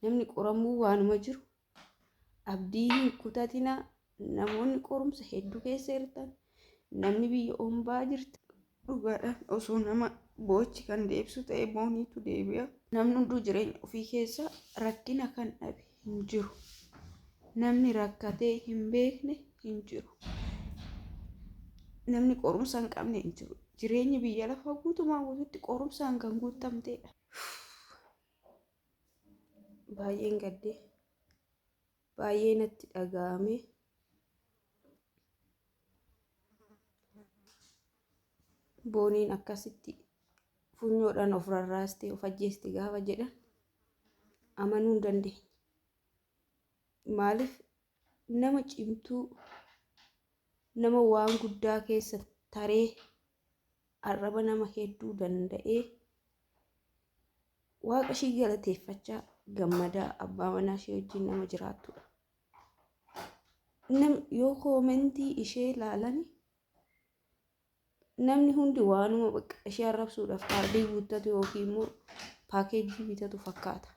namni qoramuu waanuma jiru abdii hin kutatina. Namoonni qorumsa hedduu keessa jirtan, namni biyya ombaa jirtan dhugaadhaan osoo nama boochi kan deebisu ta'e booniitu deebi'a. Namni hunduu jireenya ofii keessa rakkina kan dhabe hin jiru. Namni rakkatee hin beekne hin jiru. Namni qorumsa hin qabne hin jiru. Jireenyi biyya lafaa guutumaa guutuutti qorumsaan kan guutamteedha. Baay'een gaddee, baay'ee natti dhaga'ame. Booniin akkasitti funyoodhaan of rarraastee of ajjeesti gaafa jedhan amanuu hin dandeenye. Maaliif nama cimtuu, nama waan guddaa keessa taree arraba nama hedduu danda'ee waaqa ishii galateeffachaa gammadaa abbaa manaa ishee wajjin nama jiraattudha. Yoo koomentii ishee ilaalani namni hundi waanuma bakka ishee arrabsuudhaaf kaardii guuttatu yookiin immoo paakeejii bitatu fakkaata.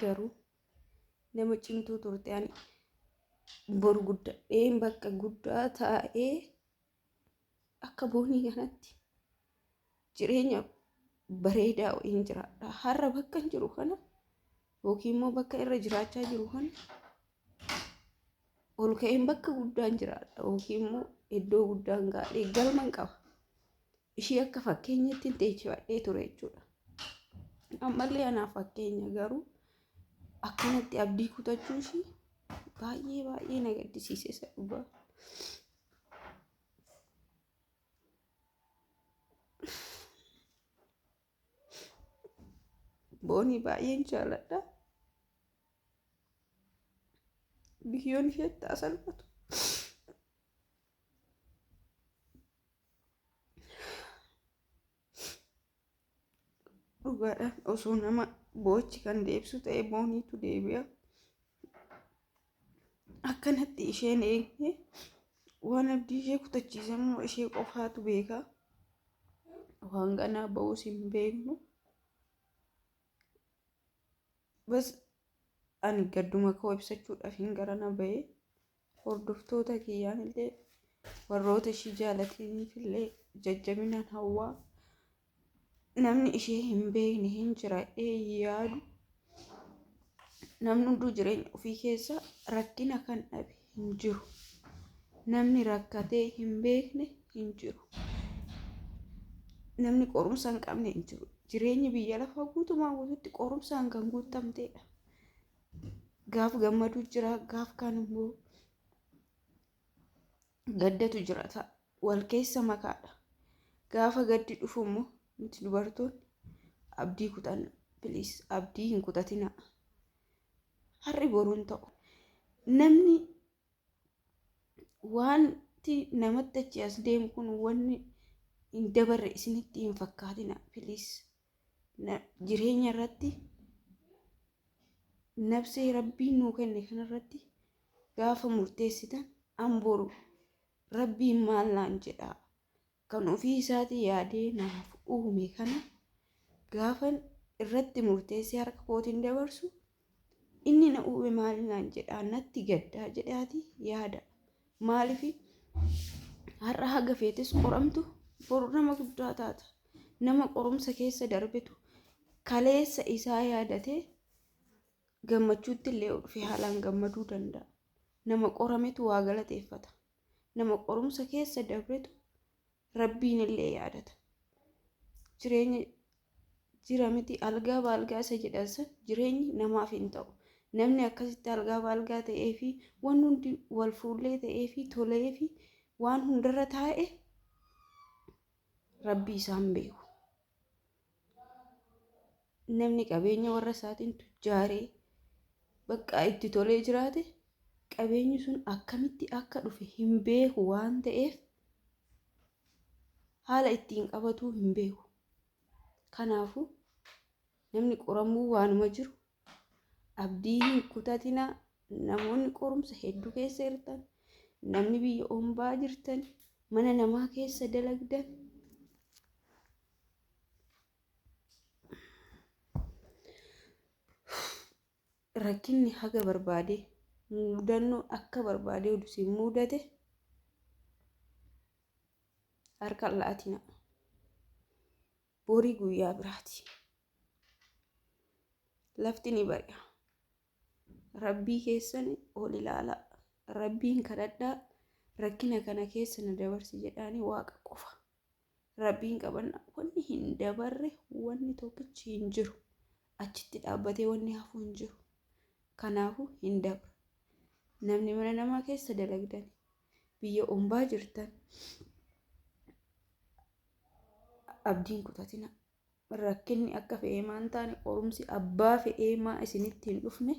Garuu nama cimtuu turte ani bor guddadheen bakka guddaa taa'ee akka boonii kanatti jireenya bareedaa wayiin jiraadha. Har'a bakka hin jiru kana yookiin immoo bakka irra jiraachaa jiru kana ol ka'een bakka guddaan jiraadha yookiin immoo iddoo guddaan gaadhee galman qaba. Ishii akka fakkeenyatti teechifadhee ture jechuudha. Ammallee anaaf fakkeenya, garuu akkanatti abdii kutachuu ishii baay'ee baay'ee na gaddisiise isa dhugaa. Boonii baay'een jaalladha. Biyyoon isheetti asalfatu. Dhugaadhaan osoo nama boochi kan deebisu ta'e booniitu deebi'a. Akkanatti isheen eegne waan abdii ishee kutachiisamu ishee qofaatu beeka. Waan ganaa ba'uus hin beeknu. Bas ani gadduma koo ibsachuudhaaf hin garana ba'ee hordoftoota kiyyaan illee warroota ishii jaalataniif illee jajjabinaan hawwaa. Namni ishee hin beekne hin jira yaadu. Namni hunduu jireenya ofii keessa rakkina kan dhabe hin jiru. Namni rakkatee hin beekne hin jiru. Namni qorumsa hin qabne hin jiru. Jireenyi biyya lafaa guutumaa guutuutti qorumsaan kan guutamteedha. Gaaf gammaduu jira, gaaf kan immoo gaddatu jira. Wal keessa makaadha. Gaafa gaddi dhufu immoo nuti dubartoonni abdii kutanna. Biliis abdii hin kutatina. Har'i boruun ta'u. Namni wanti namatti achi as deemu kun wanni hin dabarre isinitti hin fakkaatina. Biliis jireenya irratti nafsee rabbiin nuu kenne kanarratti gaafa murteessitan amboru rabbiin maal naan jedhaa kan ofii isaatii yaadee naaf uume kana gaafa irratti murteessee harka kootiin dabarsu inni na uume maal naan jedhaa natti gaddaa jedhaati yaada. Maaliif har'a haga feetes qoramtu boru nama guddaa taata. Nama qorumsa keessa darbetu kaleessa isaa yaadatee gammachuutti illee dhufee haalaan gammaduu danda'a. Nama qorametu waa galateeffata. Nama qorumsa keessa darbetu rabbiin illee yaadata. Jireenya jira miti algaa baalgaa isa jedhan san jireenyi namaaf hin ta'u. Namni akkasitti algaa baalgaa ta'ee fi waan hundi wal fuullee ta'ee fi tolee fi waan hundarra taa'e rabbi isaan beeku. Namni qabeenya warra isaatiin tujjaaree bakka itti tolee jiraate qabeenyi sun akkamitti akka dhufe hin beeku waan ta'eef haala ittiin qabatuu hin beeku. Kanaafuu namni qoramuu waanuma jiru abdii hin kutatina. Namoonni qorumsa hedduu keessa jirtan, namni biyya ombaa jirtan, mana namaa keessa dalagdan rakkinni haga barbaade mudannoo akka barbaade oduu si mudate harka laatina borii guyyaa biraati. Lafti ni bari'a. Rabbii keessan ol ilaalaa. Rabbiin kadhadhaa. Rakkina kana keessa na dabarsi jedhaanii waaqa qofa. Rabbiin qabannaa wanni hin dabarre wanni tokkichi hin jiru. Achitti dhaabbatee wanni hafu hin jiru. Kanaafuu hin dabra. Namni mana namaa keessa dalagdan biyya ombaa jirtan abdiin kutatina. Rakkinni akka fe'ee maan taane qorumsi abbaa fe'ee maa isinitti hin dhufne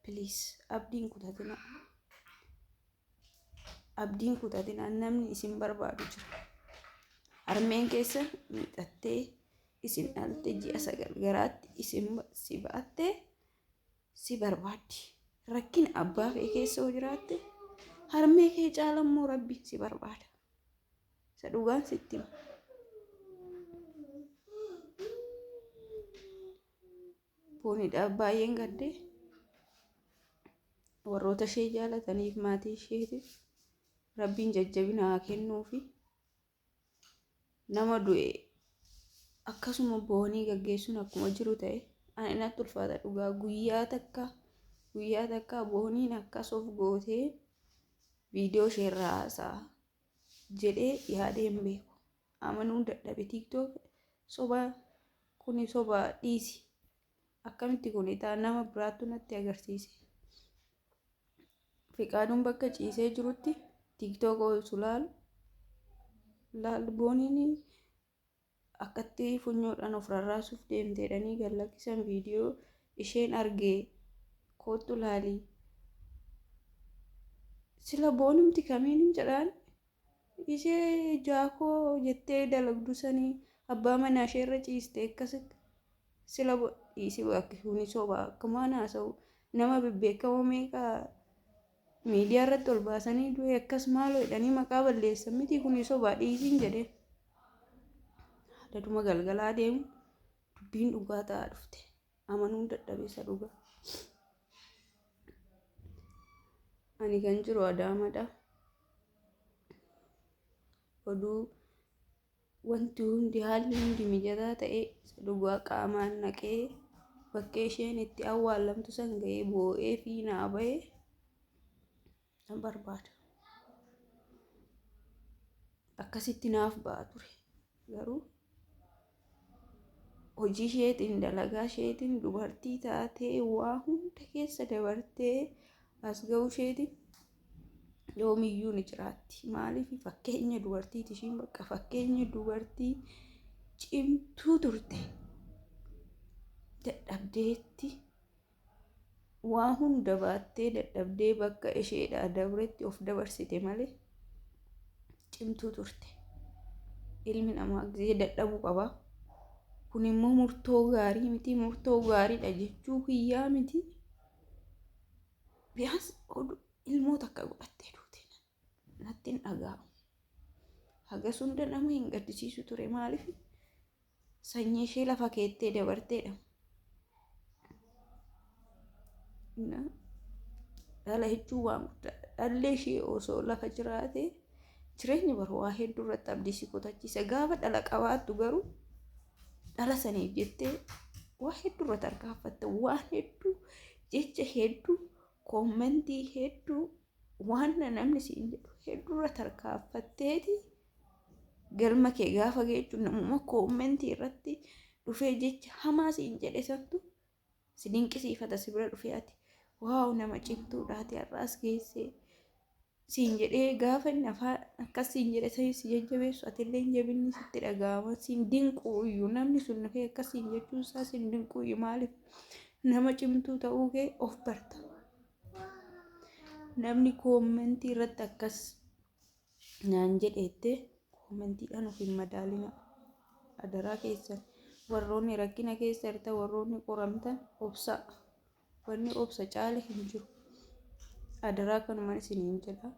please abdiin kutatina. Abdiin kutatina. Namni isin barbaadu jira. Harmeen keessan miidhattee isin dhalte ji'a 9 garaatti isin si ba'attee si barbaaddi. Rakkina abbaa fe'ee keessa hoo jiraatte harmee kee caalammoo rabbiin si barbaada. Isa dhugaan sitti hima. Booniidhaaf baay'een gaddee warroota ishee jaalataniif maatii isheetiif rabbiin jajjabina haa kennuufi nama du'e akkasuma boonii gaggeessuun akkuma jiru ta'e ani natti ulfaata dhugaa guyyaa takka booniin akkas of gootee viidiyoo isheerraa haasa'a jedhee yaadee hin beeku. Amanuun dadhabe TikTok soba kuni soba dhiisi. Akkamitti kun ta'a nama biraattu natti agarsiise. Fiqaaduun bakka ciisee jirutti TikTok oolchu laal booniin akkatti funyoodhaan of rarraasuuf deemteedhanii gallakkisan viidiyoo isheen argee kootu laalii. Sila boonimti kamiin hin jedhaan ishee jaakoo jettee dalagdu sanii abbaa manaa isheerra ciiste akkasitti sila dhiisi bakki kuni soba akkuma haasa'u nama bebbeekamoo meeqaa miidiyaa irratti ol baasanii du'e akkas maaloo jedhanii maqaa balleessan miti kuni soba dhiisiin jedhee daduma galgalaa deemu dubbiin dhugaa ta'aa dhufte. Amanuun dadhabeessa dhugaa. Ani kan jiru Adaamadha. Oduu wanti hundi haalli hundi mijataa ta'ee dhugaa qaamaan naqee bakkee isheen itti awwaalamtu san ga'ee boo'ee fi naa ba'ee nan barbaada. Akkasitti naaf ba'a ture. Garuu hojii isheetiin dalagaa isheetiin dubartii taatee waa hunda keessa dabartee as ga'uu isheetiin yoomiyyuu ni jiraatti. Maaliif fakkeenya dubartiiti ishiin bakka fakkeenya dubartii cimtuu turte. Dadhabdeetti waa hunda baattee dadhabdee bakka isheedhaa dabretti of dabarsite malee cimtuu turte. Ilmi namaa gisee dadhabuu qaba. Kun immoo murtoo gaarii miti. Murtoo gaariidha jechuu kiyyaa miti. Biyaas ilmoota akka godhattee duute natti hin dhaga'amu. Hagas hunda nama hin gaddisiisu ture maaliif sanyii ishee lafa keettee dabarteedha. Dhala jechuun waan guddaadha. Dhalli ishee osoo lafa jiraate jireenya bara waa hedduu irratti abdii si kutachiisa. Gaafa dhala qabaattu garuu dhala saniif jettee waa hedduu irratti harkaaffatte. Waan hedduu jecha hedduu koomentii hedduu waan namni siin jedhu hedduu irratti harkaaffatteeti galma kee gaafa geejju namuma koomentii irratti dhufee jecha hamaa siin jedhe santu si dinqisiifata si bira dhufee ati waaw nama cimtuudhaati har'aas geessee siin jedhee gaafa inni afaan akkas siin jedhe si jajjabeessu atillee jabinni sitti dhaga'ama siin dinquu iyyuu namni sun dhufee akkas siin jechuun isaa siin dinquu iyyuu maaliif nama cimtuu ta'uu kee of barta. Namni koomentii irratti akkas naan jedheette koomentiidhaan of hin madaalina. Adaraa keessan warroonni rakkina keessa jirtan warroonni qoramtan obsaa. Wanni obsa caale hin jiru. Adaraa kanumaan isiniin jedha.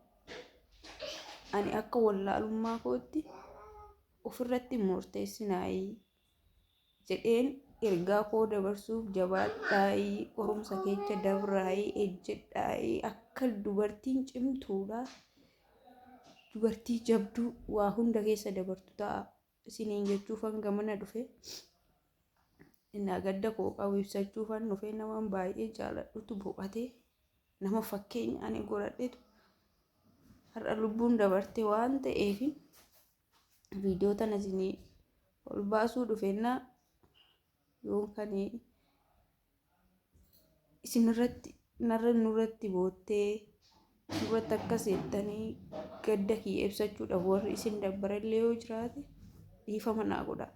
Ani akka wallaalummaa kootti ofirratti murteessinaayi jedheen ergaa koo dabarsuuf jabaadhaayii qorumsa keessa dabraayii ejjedhaayii akka dubartiin cimtuudha dubartii jabduu waa hunda keessa dabartu ta'a isiniin jechuufan gamana dhufe innaa gadda koo qabu ibsachuufan dhufe naman baay'ee jaaladhutu boqate nama fakkeenya ani godhadhetu har'a lubbuun dabarte waan ta'eef viidiyoo tana isinii ol baasuu dhufennaa yookaan isinirratti nurratti boottee nurratti akkas jettanii gadda kiyya ibsachuudhaaf warri isin dabbarallee yoo jiraate dhiifama naa godhaa.